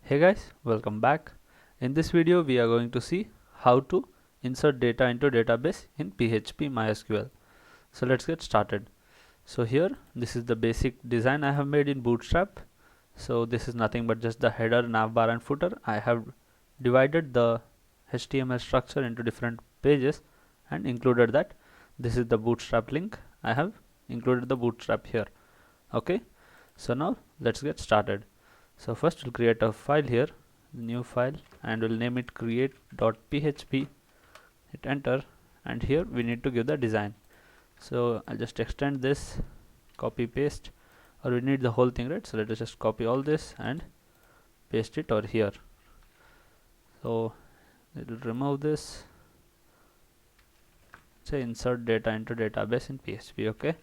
Hey guys, welcome back. In this video we are going to see how to insert data into database in PHP MySQL. So let's get started. So here this is the basic design I have made in Bootstrap. So this is nothing but just the header, navbar and footer. I have divided the HTML structure into different pages and included that. This is the Bootstrap link. I have included the Bootstrap here. Okay, so now let's get started. So first we'll create a file here, new file, and we'll name it create.php. Hit enter, and here we need to give the design. So I'll just extend this, copy paste, or we need the whole thing, right? So let us just copy all this and paste it over here. So it will remove this, say insert data into database in PHP. Okay,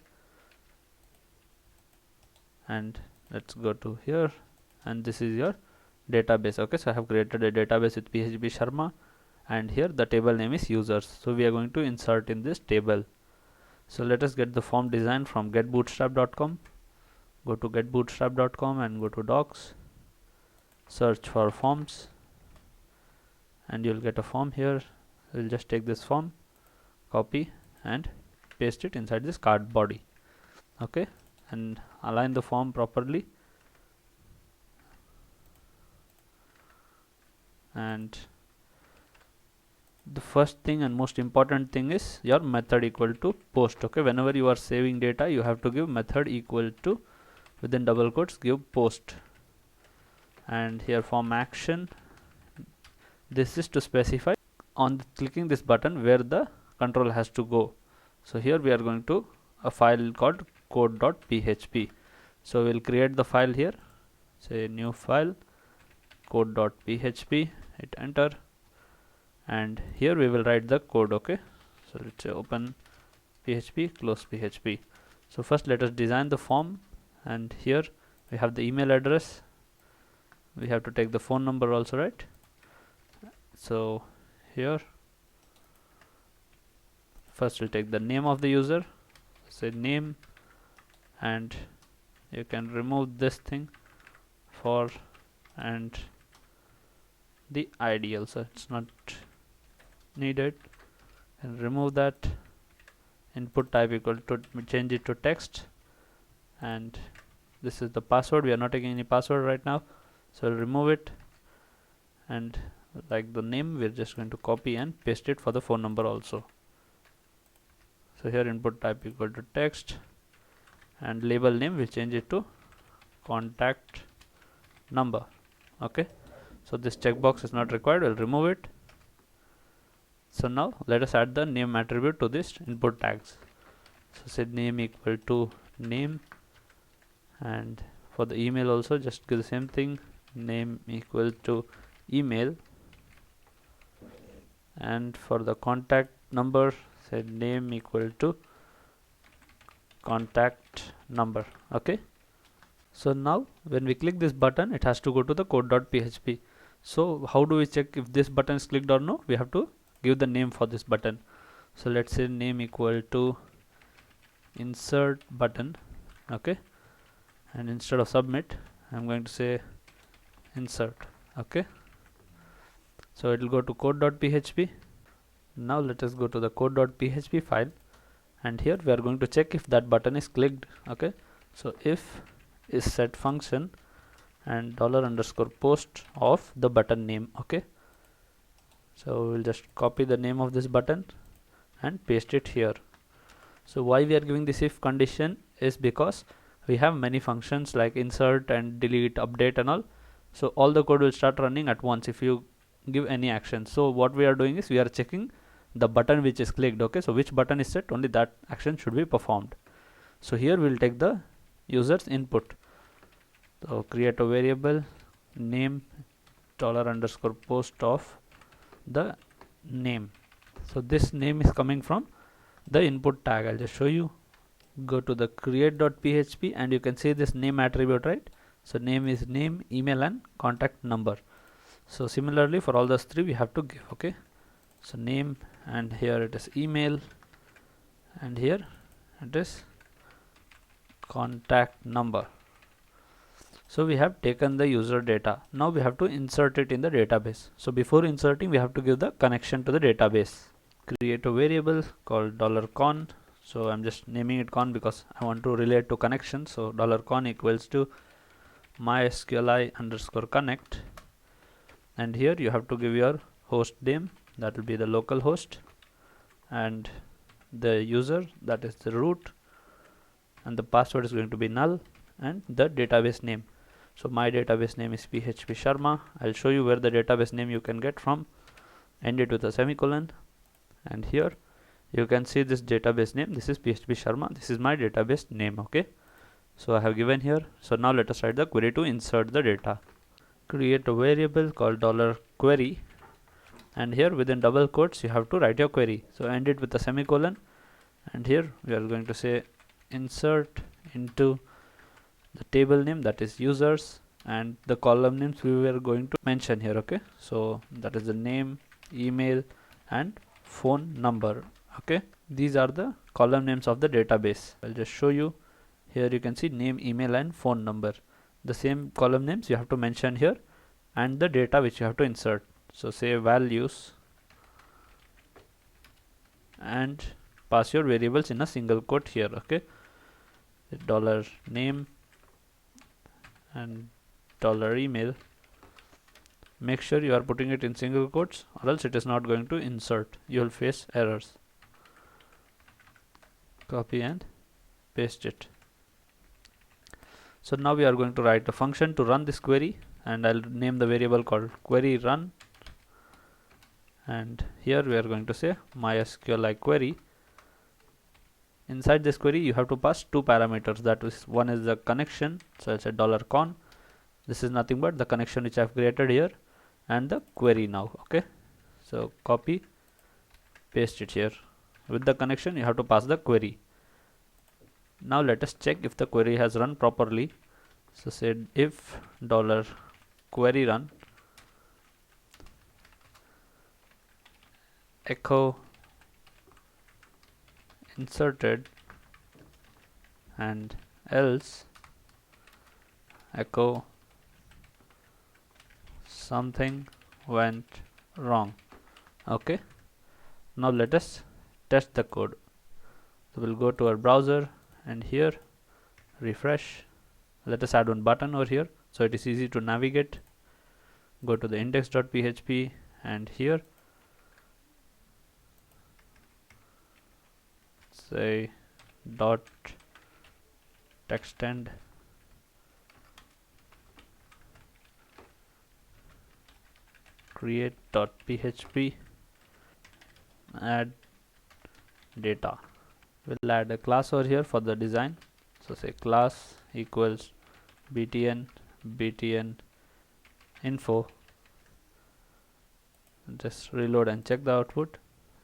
and let's go to here, and this is your database. Okay, so I have created a database with PHP Sharma, and here the table name is users. So we are going to insert in this table. So let us get the form design from getbootstrap.com. Go to getbootstrap.com and go to docs, search for forms, and you'll get a form here. We'll just take this form, copy and paste it inside this card body. Okay, and align the form properly, and the first thing and most important thing is your method equal to post. Okay, whenever you are saving data, you have to give method equal to, within double quotes, give post. And here form action, this is to specify on clicking this button where the control has to go. So here we are going to a file called code.php. So we'll create the file here, say new file, code.php, hit enter, and here we will write the code. Okay, so let's say open PHP, close PHP. So first let us design the form, and here we have the email address. We have to take the phone number also, right? So here first we'll take the name of the user, say name, and you can remove this thing for and the ID also, it's not needed, and remove that. Input type equal to, change it to text, and this is the password. We are not taking any password right now, so we'll remove it. And like the name, we're just going to copy and paste it for the phone number also. So here input type equal to text, and label name we change it to contact number. Okay, so this checkbox is not required, we'll remove it. So now let us add the name attribute to this input tags. So say name equal to name, and for the email also just give the same thing, name equal to email, and for the contact number say name equal to contact number. Okay, so now when we click this button, it has to go to the code.php. So how do we check if this button is clicked or no? We have to give the name for this button. So let's say name equal to insert button. Okay, and instead of submit, I'm going to say insert. Okay, so it will go to code.php. Now let us go to the code.php file, and here we are going to check if that button is clicked. Okay, so if is set function and $_post of the button name. Okay, so we'll just copy the name of this button and paste it here. So why we are giving this if condition is because we have many functions like insert and delete, update and all. So all the code will start running at once if you give any action. So what we are doing is we are checking the button which is clicked. Okay, so which button is set, only that action should be performed. So here we'll take the user's input. So create a variable name $_post of the name. So this name is coming from the input tag. I'll just show you. Go to the create.php and you can see this name attribute, right? So name is name, email and contact number. So similarly for all those three we have to give. Okay, so name, and here it is email, and here it is contact number. So we have taken the user data. Now we have to insert it in the database. So before inserting, we have to give the connection to the database. Create a variable called $con. So I'm just naming it con because I want to relate to connection. So $con equals to mysqli underscore connect, and here you have to give your host name, that will be the local host, and the user, that is the root, and the password is going to be null, and the database name. So my database name is PHP Sharma. I'll show you where the database name you can get from. End it with a semicolon, and here you can see this database name. This is PHP Sharma. This is my database name. Okay, so I have given here. So now let us write the query to insert the data. Create a variable called $query, and here within double quotes you have to write your query. So end it with a semicolon, and here we are going to say insert into the table name, that is users, and the column names we were going to mention here. Okay, so that is the name, email, and phone number. Okay, these are the column names of the database. I'll just show you. Here you can see name, email, and phone number. The same column names you have to mention here, and the data which you have to insert. So say values, and pass your variables in a single quote here. Okay, $name and $email. Make sure you are putting it in single quotes, or else it is not going to insert. You will face errors. Copy and paste it. So now we are going to write a function to run this query, and I'll name the variable called query run, and here we are going to say mysqli query. Inside this query you have to pass two parameters, that is, one is the connection, so I'll say $con. This is nothing but the connection which I have created here, and the query now. Okay, so copy, paste it here. With the connection you have to pass the query. Now let us check if the query has run properly. So say if $query run echo inserted, and else echo something went wrong. Okay, now let us test the code. So we'll go to our browser, and here refresh. Let us add one button over here so it is easy to navigate. Go to the index.php, and here say dot extend create.php, add data. We'll add a class over here for the design. So say class equals btn info. Just reload and check the output.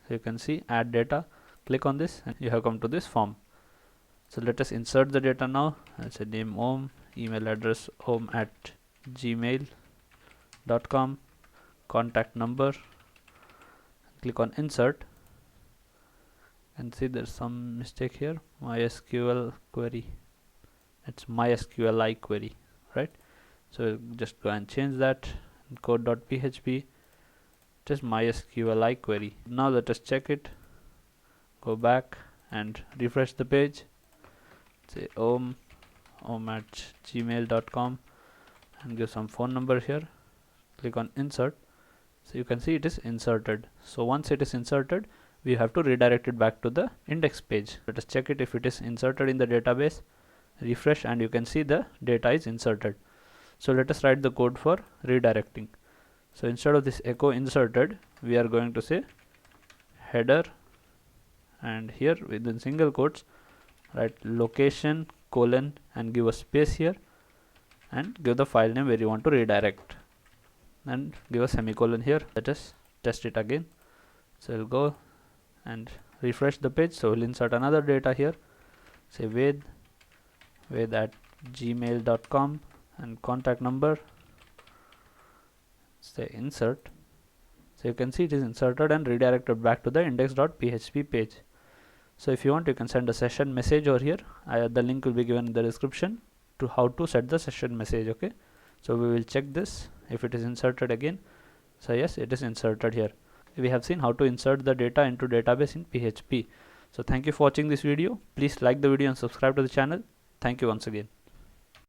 So you can see add data. Click on this and you have come to this form. So let us insert the data now. I'll say name om, email address om@gmail.com, contact number. Click on insert, and see there's some mistake here. MySQL query, it's MySQLi query, right? So just go and change that in code.php. It is MySQLi query. Now let us check it. Go back and refresh the page. Say om@gmail.com, and give some phone number here. Click on insert. So you can see it is inserted. So once it is inserted, we have to redirect it back to the index page. Let us check it if it is inserted in the database. Refresh, and you can see the data is inserted. So let us write the code for redirecting. So instead of this echo inserted, we are going to say header, and here within single quotes write location colon and give a space here, and give the file name where you want to redirect, and give a semicolon here. Let us test it again. So we'll go and refresh the page. So we'll insert another data here. Say ved at gmail.com, and contact number. Say insert. So you can see it is inserted and redirected back to the index.php page. So if you want, you can send a session message over here. The link will be given in the description to how to set the session message. Okay, so we will check this if it is inserted again. So yes, it is inserted here. We have seen how to insert the data into database in PHP. So thank you for watching this video. Please like the video and subscribe to the channel. Thank you once again.